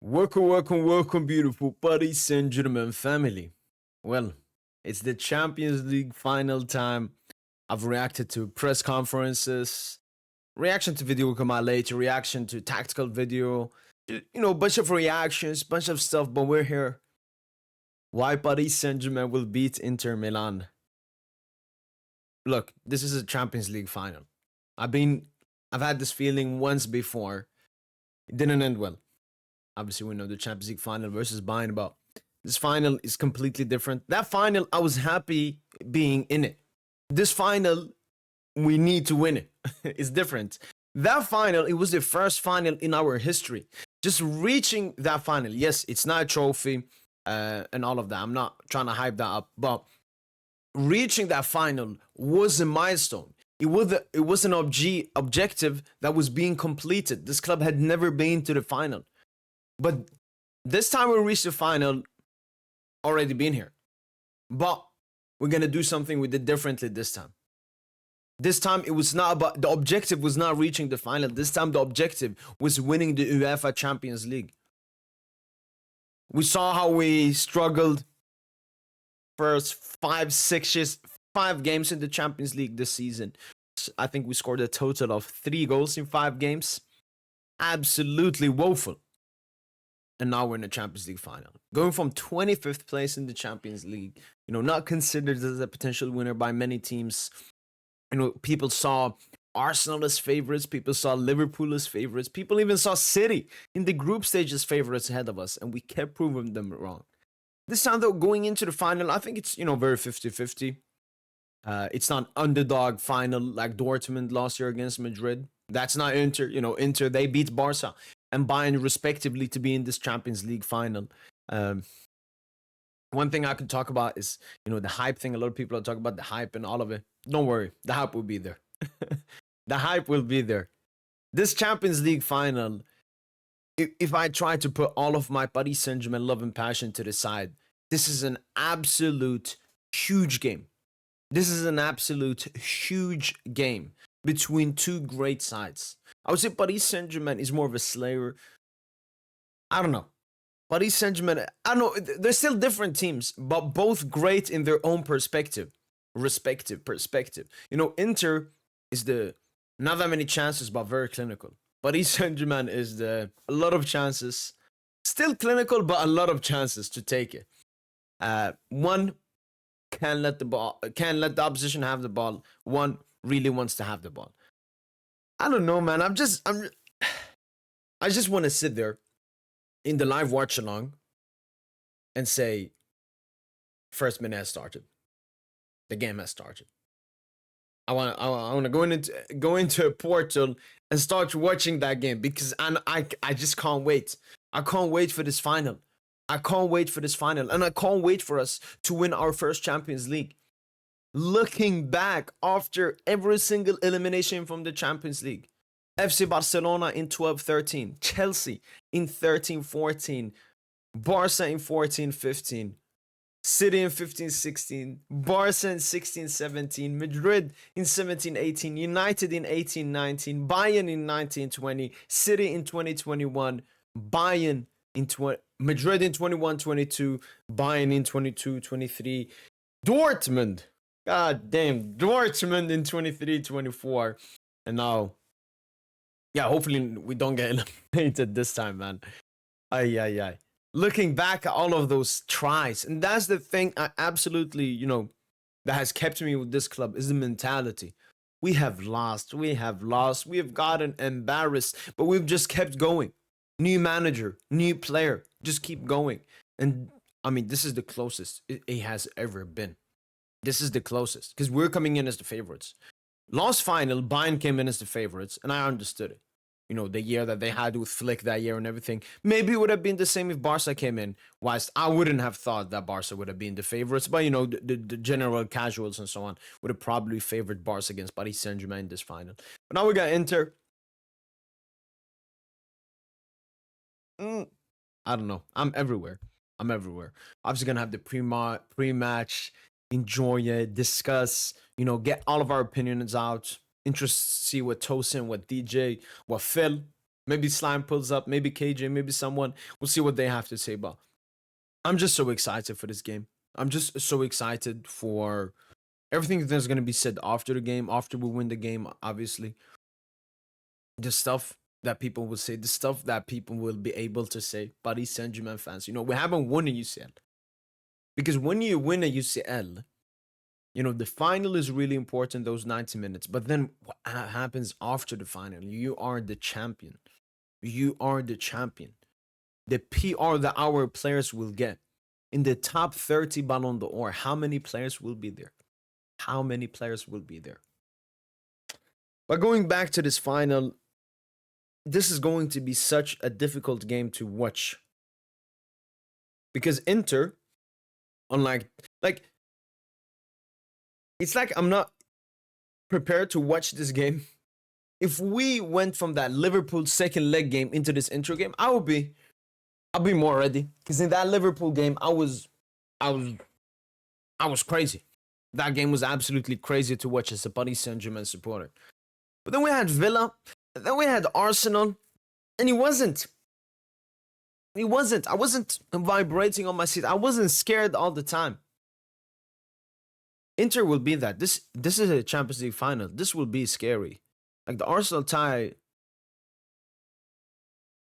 Welcome, beautiful Paris Saint Germain family. Well, it's the Champions League final time. I've reacted to press conferences, reaction to video will come out later, reaction to tactical video, bunch of reactions, bunch of stuff, but we're here. Why Paris Saint Germain will beat Inter Milan? Look, this is a Champions League final. I've had this feeling once before. It didn't end well. Obviously, we know the Champions League final versus Bayern, but this final is completely different. That final, I was happy being in it. This final, we need to win it. It's different. That final, it was the first final in our history. Just reaching that final. Yes, it's not a trophy and all of that. I'm not trying to hype that up, but reaching that final was a milestone. It was an objective that was being completed. This club had never been to the final. But this time we reached the final, already been here. But we're going to do something we did differently this time. This time it was not about, the objective was not reaching the final. This time the objective was winning the UEFA Champions League. We saw how we struggled first 5 games in the Champions League this season. I think we scored a total of 3 goals in 5 games. Absolutely woeful. And now we're in the Champions League final. Going from 25th place in the Champions League, not considered as a potential winner by many teams. People saw Arsenal as favorites. People saw Liverpool as favorites. People even saw City in the group stage as favorites ahead of us. And we kept proving them wrong. This time, though, going into the final, I think it's, very 50-50. It's not underdog final like Dortmund last year against Madrid. That's not Inter. Inter, they beat Barca and Bayern respectively to be in this Champions League final. One thing I could talk about is, the hype thing. A lot of people are talking about the hype and all of it. Don't worry, the hype will be there. The hype will be there. This Champions League final, if I try to put all of my Paris Saint Germain love and passion to the side, this is an absolute huge game. This is an absolute huge game between two great sides. I would say Paris Saint Germain is more of a slayer. I don't know. Paris Saint Germain, I don't know. They're still different teams, but both great in their own respective perspective. Inter is not that many chances, but very clinical. Paris Saint Germain is a lot of chances, still clinical, but a lot of chances to take it. One can't let the opposition have the ball. One really wants to have the ball. I don't know, man. I just want to sit there in the live watch along and say, first minute has started. The game has started. I want to go into a portal and start watching that game because I just can't wait. I can't wait for this final. And I can't wait for us to win our first Champions League. Looking back after every single elimination from the Champions League, FC Barcelona in 12-13, Chelsea in 13-14, Barca in 14-15, City in 15-16, Barca in 16-17, Madrid in 17-18, United in 18-19, Bayern in 19-20, City in 20-21, Bayern in Madrid in 21-22, Bayern in 22-23, Dortmund. God damn, Dortmund in 23-24. And now, hopefully we don't get eliminated this time, man. Ay. Looking back at all of those tries, and that's the thing I absolutely, that has kept me with this club is the mentality. We have lost, we have gotten embarrassed, but we've just kept going. New manager, new player, just keep going. And, this is the closest it has ever been. This is the closest, because we're coming in as the favorites. Last final, Bayern came in as the favorites, and I understood it. The year that they had with Flick that year and everything. Maybe it would have been the same if Barca came in, whilst I wouldn't have thought that Barca would have been the favorites. But, the general casuals and so on would have probably favored Barca against Paris Saint Germain in this final. But now we got Inter. I don't know. I'm everywhere. Obviously going to have the pre-match, enjoy it, discuss, get all of our opinions out. Interested to see what Tosin, what DJ, what Phil, Maybe Slime pulls up, maybe KJ, maybe someone. We'll see what they have to say. But I'm just so excited for this game. I'm just so excited for everything that's going to be said after the game, after we win the game, obviously. The stuff that people will say, the stuff that people will be able to say. Paris Saint Germain fans, we haven't won a UCL. Because when you win a UCL, the final is really important, those 90 minutes. But then what happens after the final? You are the champion. You are the champion. The PR that our players will get in the top 30 Ballon d'Or, how many players will be there? How many players will be there? But going back to this final, this is going to be such a difficult game to watch. Because Inter, unlike, it's like I'm not prepared to watch this game. If we went from that Liverpool second leg game into this Inter game, I'll be more ready. Because in that Liverpool game, I was crazy. That game was absolutely crazy to watch as a Paris Saint Germain supporter. But then we had Villa, then we had Arsenal, and he wasn't. I wasn't vibrating on my seat. I wasn't scared all the time. Inter will be that. This is a Champions League final. This will be scary. Like the Arsenal tie.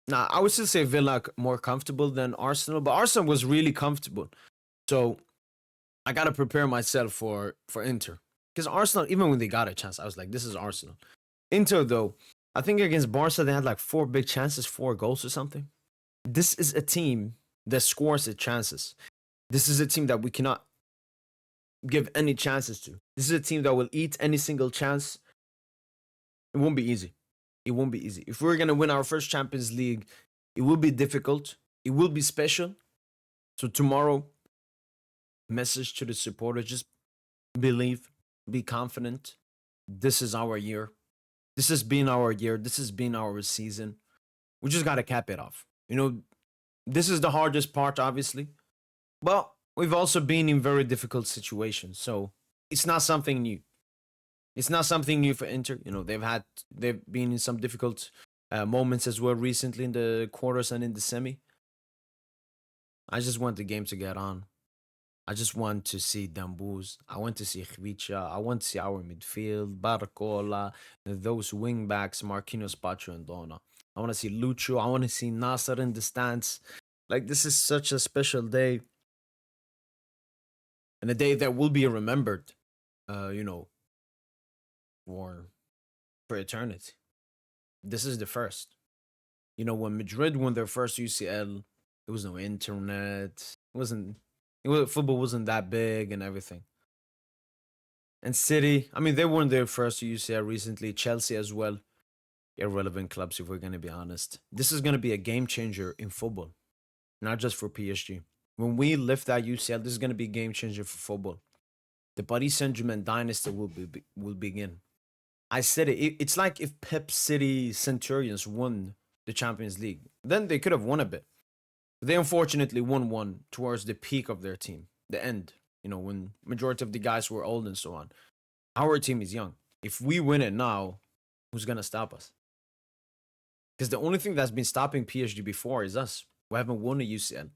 Nah, I would still say Villa more comfortable than Arsenal, but Arsenal was really comfortable. So I gotta prepare myself for Inter. Because Arsenal, even when they got a chance, I was like, this is Arsenal. Inter, though, I think against Barca, they had like 4 big chances, 4 goals or something. This is a team that scores its chances. This is a team that we cannot give any chances to. This is a team that will eat any single chance. It won't be easy. It won't be easy. If we're going to win our first Champions League, it will be difficult. It will be special. So tomorrow, message to the supporters, just believe, be confident. This is our year. This has been our year. This has been our season. We just got to cap it off. This is the hardest part, obviously. But we've also been in very difficult situations. So it's not something new. It's not something new for Inter. They've been in some difficult moments as well recently in the quarters and in the semi. I just want the game to get on. I just want to see Dambuz. I want to see Khvicha. I want to see our midfield, Barcola, those wing backs, Marquinhos, Pacho, and Dona. I want to see Lucho. I want to see Nasser in the stands. Like, this is such a special day. And a day that will be remembered, for eternity. This is the first. When Madrid won their first UCL, there was no internet. Football wasn't that big and everything. And City, they won their first UCL recently. Chelsea as well. Irrelevant clubs, if we're going to be honest. This is going to be a game changer in football, not just for PSG. When we lift that UCL, this is going to be a game changer for football. The Paris Saint Germain dynasty will begin. I said it. It's like if Pep City Centurions won the Champions League. Then they could have won a bit. They unfortunately won one towards the peak of their team, the end, when majority of the guys were old and so on. Our team is young. If we win it now, who's going to stop us? Because the only thing that's been stopping PSG before is us. We haven't won a UCL.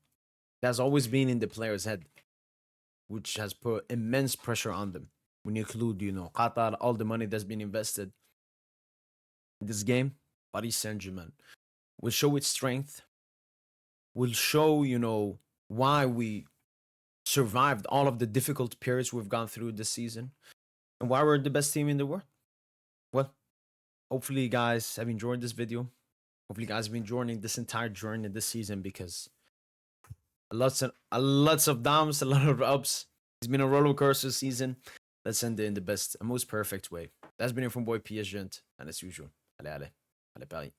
That's always been in the player's head, which has put immense pressure on them. When you include, Qatar, all the money that's been invested in this game, Paris Saint Germain will show its strength. Will show, why we survived all of the difficult periods we've gone through this season and why we're the best team in the world. Well, hopefully you guys have enjoyed this video. Hopefully you guys have been enjoying this entire journey this season because lots of downs, a lot of ups. It's been a roller coaster season. Let's end it in the best and most perfect way. That's been it from boy PSG, and as usual, allez, Paris.